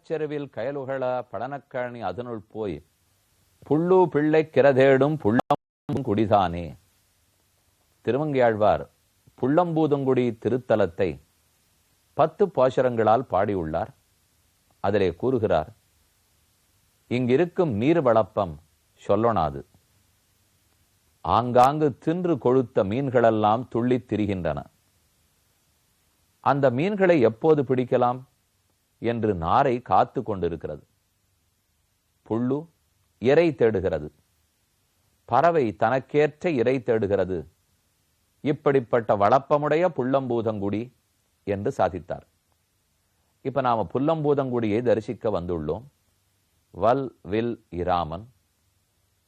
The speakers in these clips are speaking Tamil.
பள்ளச்செருவில் கயலுகள படனக்கழனி அதனுள் போய் புள்ளு பிள்ளை கிரதேடும் புள்ளம் குடிதானே. திருமங்கையாழ்வார் புள்ளம்பூதங்குடி திருத்தலத்தை 10 பாசுரங்களால் பாடியுள்ளார். அதிலே கூறுகிறார், இங்கிருக்கும் நீர் வளப்பம் சொல்லொணாது. ஆங்காங்கு தின்று கொழுத்த மீன்களெல்லாம் துள்ளித் திரிகின்றன. அந்த மீன்களை எப்போது பிடிக்கலாம் என்று நாரை காத்து கொண்டிருக்கிறது. புள்ளு இரை தேடுகிறது, பறவை தனக்கேற்ற இரை தேடுகிறது. இப்படிப்பட்ட வளப்பமுடைய புள்ளம்பூதங்குடி என்று சாதித்தார். இப்ப நாம புள்ளம்பூதங்குடியை தரிசிக்க வந்துள்ளோம். வல் வில் இராமன்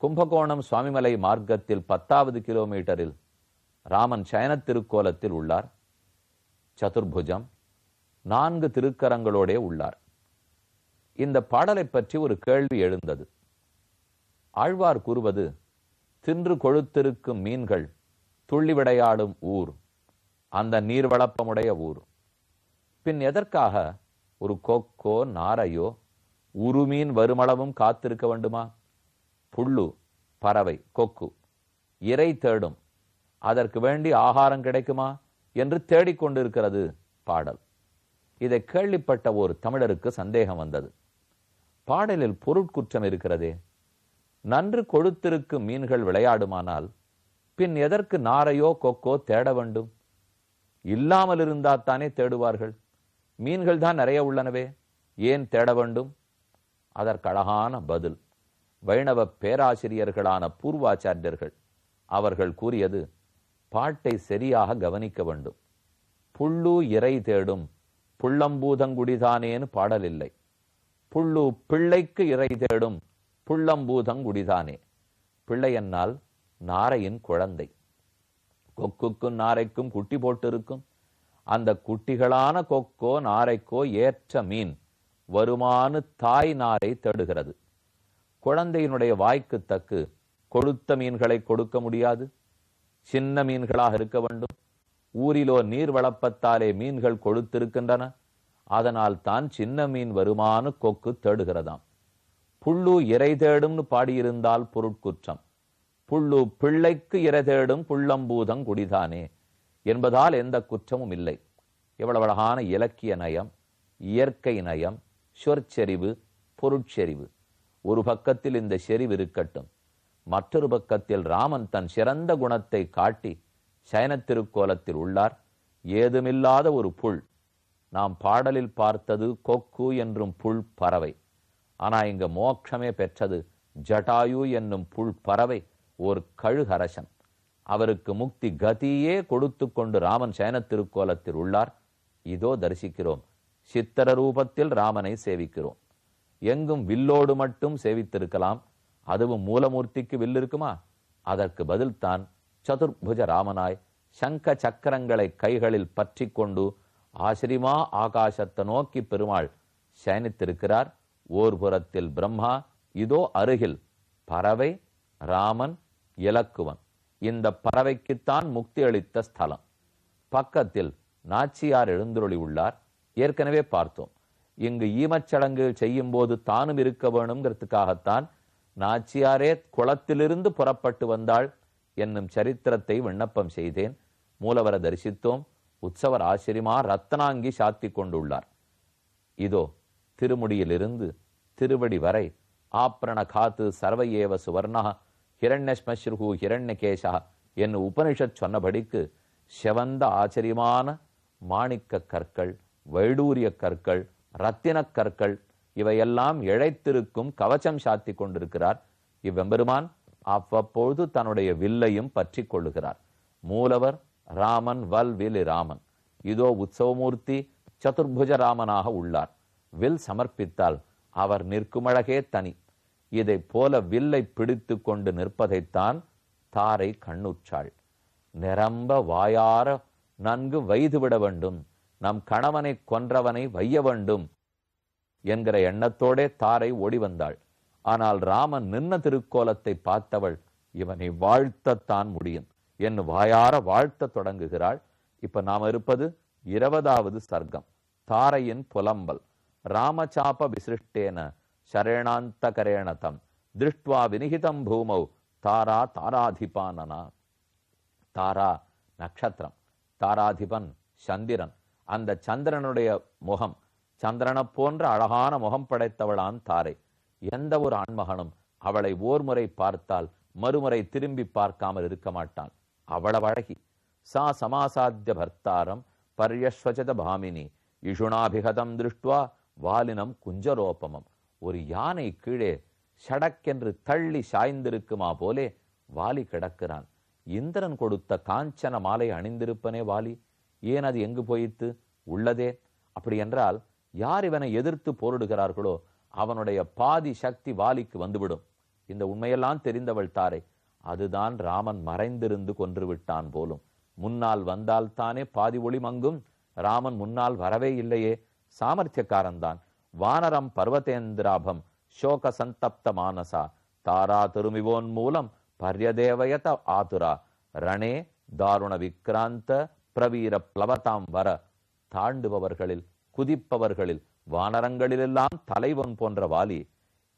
கும்பகோணம் சுவாமிமலை மார்க்கத்தில் 10வது கிலோமீட்டரில் ராமன் சயன திருக்கோலத்தில் உள்ளார். சதுர்புஜம் 4 திருக்கரங்களோடே உள்ளார். இந்த பாடலை பற்றி ஒரு கேள்வி எழுந்தது. ஆழ்வார் கூறுவது, தின்று கொழுத்திருக்கும் மீன்கள் துள்ளி விளையாடும் ஊர், அந்த நீர் வளப்பமுடைய ஊர். பின் எதற்காக ஒரு கொக்கோ நாரையோ உருமீன் வருமளவும் காத்திருக்க வேண்டுமா? புள்ளு பறவை கொக்கு இரை தேடும், அதற்கு வேண்டி ஆகாரம் கிடைக்குமா என்று தேடிக்கொண்டிருக்கிறது பாடல். இதை கேள்விப்பட்ட ஒரு தமிழருக்கு சந்தேகம் வந்தது. பாடலில் பொருட்குற்றம் இருக்கிறதே. நன்று கொழுத்திருக்கும் மீன்கள் விளையாடுமானால் பின் எதற்கு நாரையோ கொக்கோ தேட வேண்டும்? இல்லாமல் இருந்தாத்தானே தேடுவார்கள். மீன்கள் தான் நிறைய உள்ளனவே, ஏன் தேட வேண்டும்? அதற்கு அழகான பதில் வைணவ பேராசிரியர்களான பூர்வாச்சாரியர்கள் அவர்கள் கூறியது, பாட்டை சரியாக கவனிக்க வேண்டும். புள்ளு இரை தேடும் புள்ளம்பூதங்குடிதானேன்னு பாடல் இல்லை. புள்ளு பிள்ளைக்கு இரை தேடும் புள்ளம்பூதங்குடிதானே. பிள்ளை என்னால் நாரையின் குழந்தை. கொக்குக்கும் நாரைக்கும் குட்டி போட்டு இருக்கும். அந்த குட்டிகளான கொக்கோ நாரைக்கோ ஏற்ற மீன் வருமானு தாய் நாரை தேடுகிறது. குழந்தையினுடைய வாய்க்கு தக்கு கொழுத்த மீன்களை கொடுக்க முடியாது. சின்ன மீன்களாக இருக்க வேண்டும். ஊரிலோ நீர் வளப்பத்தாலே மீன்கள் கொழுத்திருக்கின்றன. அதனால் தான் சின்ன மீன் வருமானு கொக்கு தேடுகிறதாம். புள்ளு இரை தேடும்னு பாடியிருந்தால் பொருட்குற்றம். புள்ளு பிள்ளைக்கு இரை தேடும் புள்ளம்பூதங்குடிதானே என்பதால் எந்த குற்றமும் இல்லை. எவ்வளவு அழகான இலக்கிய நயம், இயற்கை நயம், சொற்செறிவு, பொருட்செறிவு. ஒரு பக்கத்தில் இந்த செறிவு இருக்கட்டும், மற்றொரு பக்கத்தில் ராமன் தன் சிறந்த குணத்தை காட்டி சயன திருக்கோலத்தில் உள்ளார். ஏதுமில்லாத ஒரு புல். நாம் பாடலில் பார்த்தது கொக்கு என்றும் புல் பறவை. ஆனா இங்க மோட்சமே பெற்றது ஜட்டாயு என்னும் புல் பறவை, ஒரு கழுகரசன். அவருக்கு முக்தி கதியே கொடுத்து கொண்டு ராமன் சயன திருக்கோலத்தில் உள்ளார். இதோ தரிசிக்கிறோம். சித்தர ரூபத்தில் ராமனை சேவிக்கிறோம். எங்கும் வில்லோடு மட்டும் சேவித்திருக்கலாம். அதுவும் மூலமூர்த்திக்கு வில் இருக்குமா? அதற்கு பதில் தான் சதுர்புஜ ராமனாய் சங்க சக்கரங்களை கைகளில் பற்றி கொண்டு ஆசிரிமா ஆகாசத்தை நோக்கி பெருமாள் சயனித்திருக்கிறார். ஓர் புறத்தில் பிரம்மா, இதோ அருகில் பறவை, ராமன், இலக்குவன். இந்த பறவைக்குத்தான் முக்தி அளித்த ஸ்தலம். பக்கத்தில் நாச்சியார் எழுந்துருளி உள்ளார். ஏற்கனவே பார்த்தோம். இங்கு ஈமச்சடங்கு செய்யும் போது தானும் இருக்க வேணுங்கிறதுக்காகத்தான் நாச்சியாரே குளத்திலிருந்து புறப்பட்டு வந்தாள் என்னும் சரித்திரத்தை விண்ணப்பம் செய்தேன். மூலவர தரிசித்தோம். உற்சவர் ஆசிரியமா ரத்னாங்கி சாத்தி கொண்டுள்ளார். இதோ திருமுடியிலிருந்து திருவடி வரை ஆப்ரண காத்து சர்வையேவ சுவர்ணா ஹிரண்யஸ்மஸ்ருஹு ஹிரண்யகேசா என்று உபனிஷத் சொன்னபடிக்கு செவந்த ஆச்சரியமான மாணிக்க கற்கள், வைடூரிய கற்கள், ரத்தின கற்கள் இவையெல்லாம் இழைத்திருக்கும் கவச்சம் சாத்தி கொண்டிருக்கிறார். இவ்வெம்பெருமான் அவ்வப்பொழுது தன்னுடைய வில்லையும் பற்றி கொள்ளுகிறார். மூலவர் ராமன், வல் வில் ராமன். இதோ உற்சவமூர்த்தி சதுர்புஜ ராமனாக உள்ளார். வில் சமர்ப்பித்தால் அவர் நிற்குமழகே தனி. இதை போல வில்லை பிடித்து கொண்டு நிற்பதைத்தான் தாரை கண்ணுற்றாள். நிரம்ப வாயார நன்கு வைதுவிட வேண்டும், நம் கணவனை கொன்றவனை வைய வேண்டும் என்கிற எண்ணத்தோடே தாரை ஓடி வந்தாள். ஆனால் ராமன் நின்ன திருக்கோலத்தை பார்த்தவள் இவனை வாழ்த்தத்தான் முடியும் என்று வாயார வாழ்த்த தொடங்குகிறாள். இப்ப நாம இருப்பது 20வது சர்க்கம், தாரையின் புலம்பல். ராமசாப விசிருஷ்டேன சரேணாந்த கரேணதம் திருஷ்டுவா வினிகிதம் பூமௌ தாரா தாராதிபானனா. தாரா நட்சத்திரம், தாராதிபன் சந்திரன். அந்த சந்திரனுடைய முகம், சந்திரனை போன்ற அழகான முகம் படைத்தவளான் தாரை. எந்த ஒரு ஆண்மகனும் அவளை ஓர்முறை பார்த்தால் மறுமுறை திரும்பி பார்க்காமல் இருக்க மாட்டான். அவ்வளவு அழகி. சா சமாசாத்திய பர்த்தாரம் பர்யஸ்வச்சத பாமினி இஷுணாபிகதம் திருஷ்டுவா வாலினம் குஞ்சரோபமம். ஒரு யானை கீழே சடக்கென்று தள்ளி சாய்ந்திருக்குமா போலே வாலி கிடக்கிறான். இந்திரன் கொடுத்த காஞ்சன மாலை அணிந்திருப்பனே வாலி, ஏன் அது எங்கு போயிட்டு உள்ளதே? அப்படி என்றால் யார் இவனை எதிர்த்து போரிடுகிறார்களோ அவனுடைய பாதி சக்தி வாலிக்கு வந்துவிடும். இந்த உண்மையெல்லாம் தெரிந்தவள் தாரை. அதுதான் ராமன் மறைந்திருந்து கொன்று விட்டான் போலும். முன்னால் வந்தால் தானே பாதி ஒளி மங்கும். ராமன் முன்னால் வரவே இல்லையே. சாமர்த்தியக்காரன்தான். வானரம் பர்வதேந்திராபம் சோக சந்தப்த மானசா தாரா திருமிவோன் மூலம் பர்யதேவயத ஆதுரா ரணே தாருண விக்ராந்த பிரவீர பிளவதாம் வர. தாண்டுபவர்களில் குதிப்பவர்களில் வானரங்களிலெல்லாம் தலைவன் போன்ற வாலி.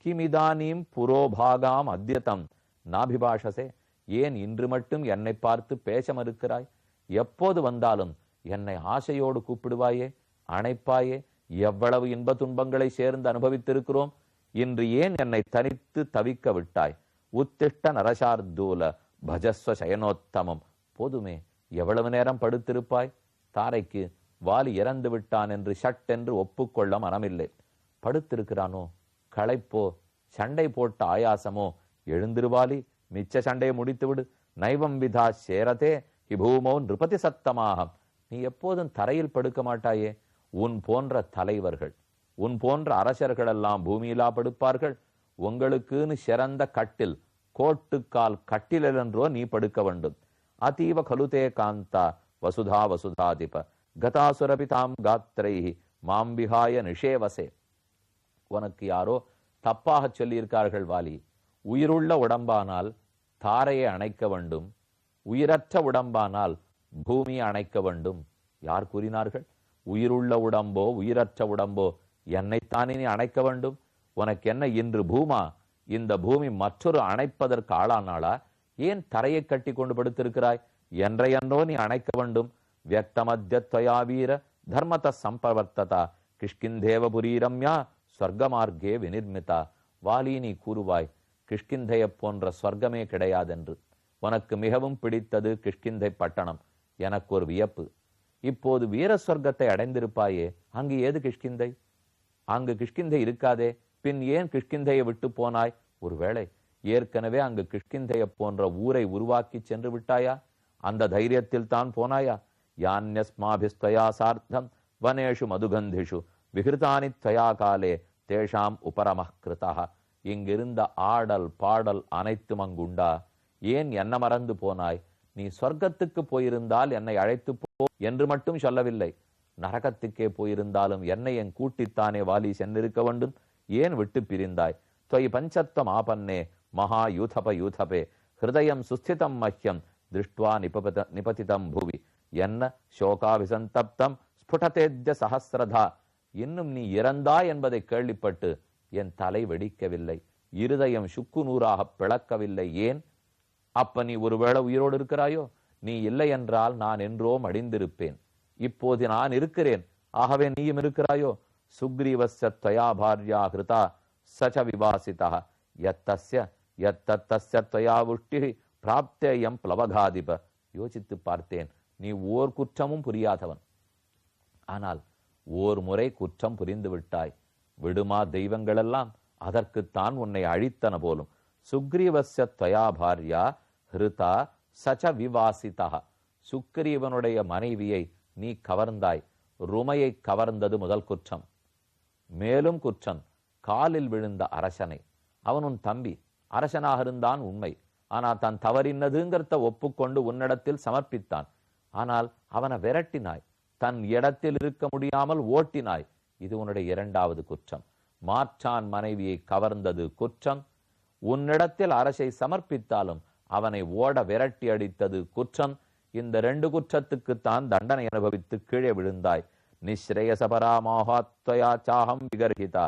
கிமிதானீம் புரோபாகாம் அத்யதம் நாபிபாஷசே. ஏன் இன்று மட்டும் என்னை பார்த்து பேச மறுக்கிறாய்? எப்போது வந்தாலும் என்னை ஆசையோடு கூப்பிடுவாயே, அணைப்பாயே. எவ்வளவு இன்ப துன்பங்களை சேர்ந்து அனுபவித்திருக்கிறோம். இன்று ஏன் என்னை தனித்து தவிக்க விட்டாய்? உத்திஷ்ட நரசார்தூல பஜஸ்வ சயனோத்தமம். போதுமே, எவ்வளவு நேரம் படுத்திருப்பாய்? தாரைக்கு வாலி இறந்து விட்டான் என்று சட்டென்று ஒப்புக்கொள்ள மனமில்லை. படுத்திருக்கிறானோ, களைப்போ, சண்டை போட்ட ஆயாசமோ? எழுந்திருவாலி, மிச்ச சண்டையை முடித்துவிடு. நைவம் விதா சேரதே ஹிபூமோ நிருபதி சத்தமாக. நீ எப்போதும் தரையில் படுக்க மாட்டாயே. உன் போன்ற தலைவர்கள், உன் போன்ற அரசர்களெல்லாம் பூமியிலா படுப்பார்கள். உங்களுக்குன்னு சிறந்த கட்டில், கோட்டுக்கால் கட்டிலென்றோ நீ படுக்க வேண்டும். அதீவ கலுதே காந்தா வசுதா வசுதாதிப கதாசுரபிதாம் காத்திரைஹி மாம்பிகாய நிஷேவசே. உனக்கு யாரோ தப்பாக சொல்லியிருக்கார்கள் வாலி. உயிருள்ள உடம்பானால் தாரையை அணைக்க வேண்டும், உயிரற்ற உடம்பானால் பூமியை அணைக்க வேண்டும். யார் கூறினார்கள்? உயிருள்ள உடம்போ உயிரற்ற உடம்போ என்னைத்தானே நீ அணைக்க வேண்டும். உனக்கு என்ன இன்று பூமா? இந்த பூமி மற்றொரு அணைப்பதற்கு ஆளானாளா? ஏன் தரையை கட்டி கொண்டு படுத்திருக்கிறாய்? என்றையன்றோ நீ அணைக்க வேண்டும். வியக்தமத்யத்வயா வீர தர்மத சம்பவர்த்ததா கிஷ்கிந்தேவபுரீரம்யா ஸ்வர்கமார்க்கே வினிர்மிதா. வாலி, நீ கூறுவாய் கிஷ்கிந்தையை போன்ற ஸ்வர்க்கமே கிடையாதென்று. உனக்கு மிகவும் பிடித்தது கிஷ்கிந்தை பட்டணம். எனக்கு ஒரு வியப்பு. இப்போது வீர சொர்க்கத்தை அடைந்திருப்பாயே, அங்கு ஏது கிஷ்கிந்தை? அங்கு கிஷ்கிந்தை இருக்காதே, பின் ஏன் கிஷ்கிந்தையை விட்டு போனாய்? ஒருவேளை ஏற்கனவே அங்கு கிஷ்கிந்தையை போன்ற ஊரை உருவாக்கி சென்று விட்டாயா? அந்த தைரியத்தில் தான் போனாயா? யான்யஸ்மாபிஸ்தயா சார்த்தம் வனேஷு மதுகந்திஷு விகிருதானி त्वया காலே தேஷாம் உபரமஹ் கிருதஹ. இங்கிருந்த ஆடல் பாடல் அனைத்தும் அங்குண்டா? ஏன் என்ன மறந்து போனாய்? நீ சொர்க்கத்துக்கு போயிருந்தால் என்னை அழைத்து போ என்று மட்டும் சொல்லவில்லை. நரகத்துக்கே போயிருந்தாலும் என்னை என் கூட்டித்தானே வாலி சென்றிருக்க வேண்டும். ஏன் விட்டு பிரிந்தாய்? त्वयि பஞ்சத்தம் ஆபன்னே மகா யூதப யூதபே ஹிருதயம் சுஸ்திதம் மஹ்யம் திருஷ்டுவா நிபதிதம் பூவி என்ன சோகாவிசந்தப்தம் ஸ்புடதேத்ய சஹஸ்ரதா. இன்னும் நீ இறந்தாய் என்பதை கேள்விப்பட்டு என் தலை வெடிக்கவில்லை, இருதயம் சுக்கு நூறாக பிளக்கவில்லை. ஏன்? அப்ப நீ ஒருவேளை உயிரோடு இருக்கிறாயோ? நீ இல்லை என்றால் நான் என்றோ மடிந்திருப்பேன். இப்போது நான் இருக்கிறேன், ஆகவே நீயும் இருக்கிறாயோ? சுக்ரீவஸ்ய त्वया भार्या ஹிருதா சச விவாசிதா யத்தஸ்ய யத்தஸ்ய त्वया புஷ்டிஹி பிராப்தேயம் பிளவகாதிப. யோசித்து பார்த்தேன், நீ ஓர் குற்றமும் புரியாதவன். ஆனால் ஓர் முறை குற்றம் புரிந்து விட்டாய். விடுமா தெய்வங்களெல்லாம் அதற்குத்தான் உன்னை அழித்தன போலும். சுக்ரீவஸ்ய त्वया भार्या ஹிருதா சச விவாசிதா. சுக்ரீவனுடைய மனைவியை நீ கவர்ந்தாய். ருமையை கவர்ந்தது முதல் குற்றம். மேலும் குற்றம், காலில் விழுந்த அரசனை. அவன் உன் தம்பி, அரசனாக இருந்தான் உண்மை. ஆனால் தன் தவறினதுங்கிறத ஒப்புக்கொண்டு உன்னிடத்தில் சமர்ப்பித்தான். ஆனால் அவனை விரட்டினாய், தன் இடத்தில் இருக்க முடியாமல் ஓட்டினாய். இது உன்னுடைய இரண்டாவது குற்றம். மாற்றான் மனைவியை கவர்ந்தது குற்றம். உன்னிடத்தில் அரசை சமர்ப்பித்தாலும் அவனை ஓட விரட்டி அடித்தது குற்றம். இந்த ரெண்டு குற்றத்துக்குத்தான் தண்டனை அனுபவித்து கீழே விழுந்தாய். நிஸ்ரேயசபரா மோகாத்வயா சாஹம் விகர்ஹிதா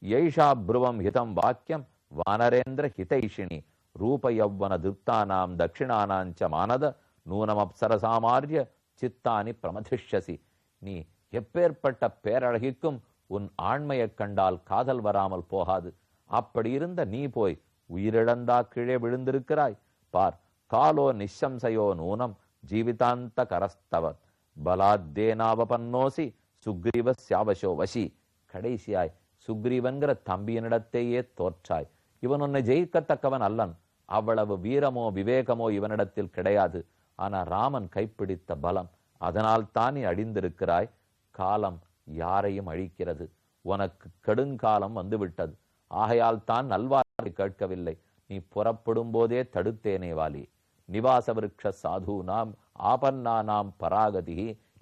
ஏஷா ப்ருவம் ஹிதம் வாக்கியம் வானரேந்திர ஹிதைஷினி ரூப யௌவன திருப்தானாம் தட்சிணானாஞ்ச மானத நூனம் அப்சரசாமாரிய சித்தானி பிரமதிஷ்யசி. நீ எப்பேற்பட்ட பேரழகிக்கும் உன் ஆண்மையைக் கண்டால் காதல் வராமல் போகாது. அப்படி இருந்த நீ போய் உயிரிழந்தா கீழே விழுந்திருக்கிறாய். பார், காலோ நிஷம்சயோ நூனம் ஜீவிதாந்த கரஸ்தவத் பலாத்தேனாவபன்னோசி சுக்ரீவ சியாவசோ வசி. கடைசியாய் சுக்ரீவன்கிற தம்பியனிடத்தையே தோற்றாய். இவன் உன்னை ஜெயிக்கத்தக்கவன் அல்லன். அவ்வளவு வீரமோ விவேகமோ இவனிடத்தில் கிடையாது. ஆனா ராமன் கைப்பிடித்த பலம், அதனால் தான் நீ அழிந்திருக்கிறாய். காலம் யாரையும் அழிக்கிறது. உனக்கு கெடுங்காலம் வந்துவிட்டது. ஆகையால் தான் நல்வார்த்தை கேட்கவில்லை. நீ புறப்படும் போதே தடுத்தேனே வாலி. நிவாச விருட்ச சாதூனாம் ஆபன்னானாம் பராகதி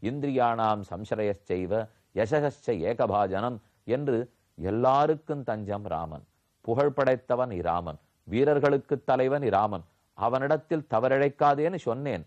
இந்திரியானாம் சம்சரயச்சைவ யசகச்ச ஏகபாஜனம் என்று எல்லாருக்கும் தஞ்சம் ராமன். புகழ் படைத்தவன் இராமன், வீரர்களுக்கு தலைவன் இராமன். அவனிடத்தில் தவறிழைக்காதேன்னு சொன்னேன்.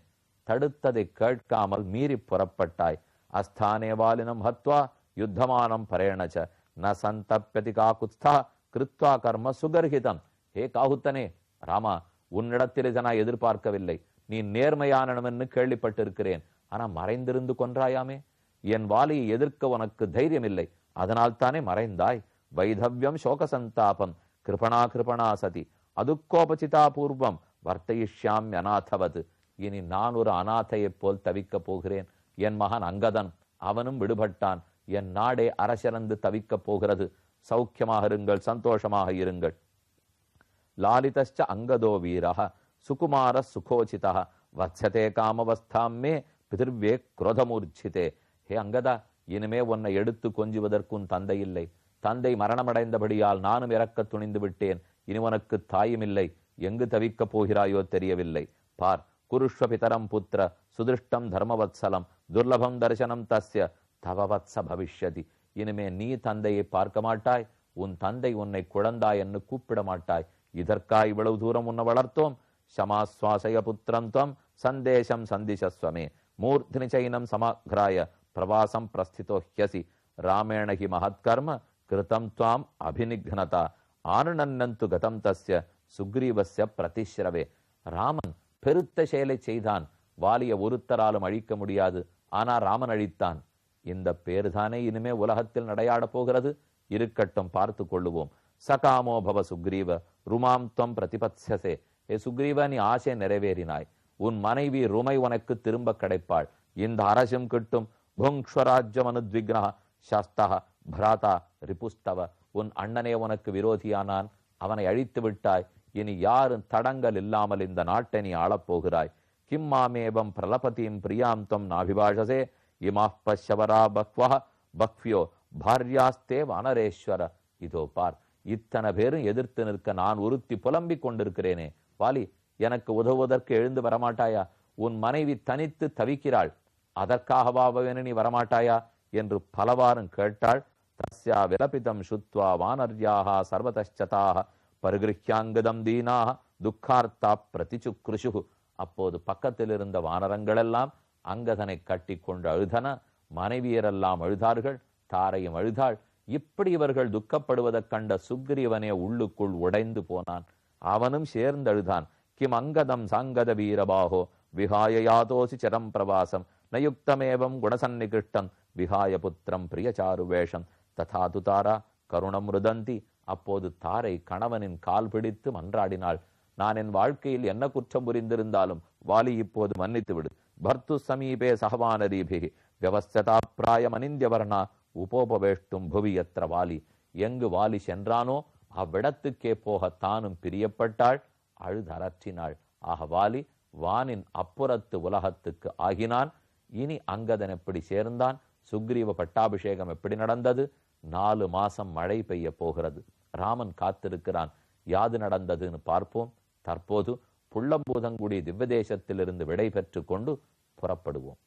தடுத்ததை கேட்காமல் மீறி புறப்பட்டாய். அஸ்தானே வாலினம் ஹத்வா யுத்தமானம் பரேணச்ச ந சந்தப்யதி காகுத்ஸ்தா கிருத்வா கர்ம சுகர்ஹிதம். ஹே காகுத்தனே, ராமா, உன்னிடத்தில் இதை நான் எதிர்பார்க்கவில்லை. நீ நேர்மையானவன்னு கேள்விப்பட்டிருக்கிறேன். ஆனா மறைந்திருந்து கொன்றாயாமே. என் வாலியை எதிர்க்க உனக்கு தைரியம் இல்லை. அதனால் தானே மறைந்தாய். வைதவ்யம் சோகசந்தாபம் கிருபணா கிருபணா சதி அதுக்கோபசிதா பூர்வம் வர்த்தயிஷ்யாம் அநாதவது. இனி நான் ஒரு அநாதையைப் போல் தவிக்கப் போகிறேன். என் மகன் அங்கதன், அவனும் விடுபட்டான். என் நாடே அரசிறந்து தவிக்கப் போகிறது. சௌக்கியமாக இருங்கள், சந்தோஷமாக இருங்கள். லாலிதச்ச அங்கதோ வீரஹ சுகுமார சுகோசிதா வத்சதே காமவஸ்தாமே பிதிர்வே குரோதமூர்ச்சிதே. ஹே அங்கதா, இனிமே உன்னை எடுத்து கொஞ்சுவதற்கும் தந்தை இல்லை. தந்தை மரணமடைந்தபடியால் நானும் இறக்க துணிந்து விட்டேன். இனி உனக்கு தாயும் இல்லை. எங்கு தவிக்கப் போகிறாயோ தெரியவில்லை. பார், குருஷ்வ பிதரம் புத்திர சுதிருஷ்டம் தர்மவத்சலம் துர்லபம் தரிசனம் தஸ்ய தவவத்ச பவிஷ்யதி. இனிமே நீ தந்தையை பார்க்க மாட்டாய். உன் தந்தை உன்னை குழந்தாய் என்று கூப்பிட மாட்டாய். இதற்காய் இவ்வளவு தூரம் உன்னை வளர்த்தோம். சமாஸ்வாசய புத்திரம் துவம் சந்தேசம் சந்திசஸ்வமே மூர்த்தினி சைனம் சமாக்ராய பிரவாசம் பிரஸ்திதோ ஹ்யசி. ராமேண ஹி மகத்கர்ம கிருதம் துவாம் அபிநிக்னதா ஆனநன்னந்து கதம் தஸ்ய சுக்ரீவஸ்ய பிரதிஸ்ரவே. ராமன் பெருத்த செயலை செய்தான். வாலிய ஒருத்தராலும் அழிக்க முடியாது. ஆனா ராமன் அழித்தான். இந்த பேருதானே இனிமே உலகத்தில் நடையாட போகிறது. இருக்கட்டும், பார்த்து கொள்ளுவோம். சகாமோ பவ சுக்ரீவ ருமாம் துவம் பிரதிபத்யசே. ஏ சுக்ரீவ, நீ ஆசை நிறைவேறினாய். உன் மனைவி ருமை உனக்கு திரும்ப கிடைப்பாள். இந்த அரசும் கிட்டும். புங்ஸ்வராஜ்யம் அனுத்விக்னா சாஸ்தா பிராதா ரிபுஸ்தவ. உன் அண்ணனே உனக்கு விரோதியானான். அவனை அழித்து விட்டாய். இனி யாரும் தடங்கள் இல்லாமல் இந்த நாட்டை நீ ஆளப்போகிறாய். கிம் மாமேவம் பிரலபதியும் பிரியாம் துவம் நாபிபாஷசே இமாப் பஷ்யவரா பக்வா பக்வியோ பாரியாஸ்தே வனரேஸ்வர. இதோ பார், இத்தனை பேரும் எதிர்த்து நிற்க நான் ஒருத்தி புலம்பிக் கொண்டிருக்கிறேனே. வாலி, எனக்கு உதவுவதற்கு எழுந்து வரமாட்டாயா? உன் மனைவி தனித்து தவிக்கிறாள். அதற்காகவாவேனு நீ வரமாட்டாயா என்று பலவாறும் கேட்டாள். தஸ்யா விலபிதம் சுத்வா வானர்யாக சர்வதச்சதாக பரிகிருஹ்யாங்கதம் தீனாக துக்கார்த்தா பிரதிசுக்ருஷு. அப்போது பக்கத்தில் இருந்த வானரங்கள் எல்லாம் அங்கதனை கட்டி கொண்டு அழுதன. மனைவியரெல்லாம் அழுதார்கள். தாரையும் அழுதாள். இப்படி இவர்கள் துக்கப்படுவதைக் கண்ட சுக்ரீவனே உள்ளுக்குள் உடைந்து போனான். அவனும் சேர்ந்து அழுதான். கிம் அங்கதம் சங்கத வீரபாகோ விஹாய யாதோசி சரம் பிரவாசம் நயுக்தமேவம் குணசன்னிகிருஷ்டம் விஹாய புத்திரம் பிரியசாரு வேஷம் ததாது தாரா கருணம் ருதந்தி. அப்போது தாரை கணவனின் கால் பிடித்து மன்றாடினாள். நான் என் வாழ்க்கையில் என்ன குற்றம் புரிந்திருந்தாலும் வாலி இப்போது மன்னித்து விடு. பர்த்து சமீபே சகவானரீபிகி வியவஸ்ததா பிராயம் அனிந்தியவர்ணா உபோபவேஷ்டும் புவி யத்ர வாலி. எங்கு வாலி சென்றானோ அவ்விடத்துக்கே போக தானும் பிரியப்பட்டாள். அழுதரற்றினாள். ஆக வாலி வானின் அப்புறத்து உலகத்துக்கு ஆகினான். இனி அங்கதன் எப்படி சேர்ந்தான்? சுக்ரீவ பட்டாபிஷேகம் எப்படி நடந்தது? 4 மாசம் மழை பெய்ய போகிறது. ராமன் காத்திருக்கிறான். யாது நடந்ததுன்னு பார்ப்போம். தற்போது புள்ளம்பூதங்குடி திவ்ய தேசத்திலிருந்து விடை பெற்று கொண்டு புறப்படுவோம்.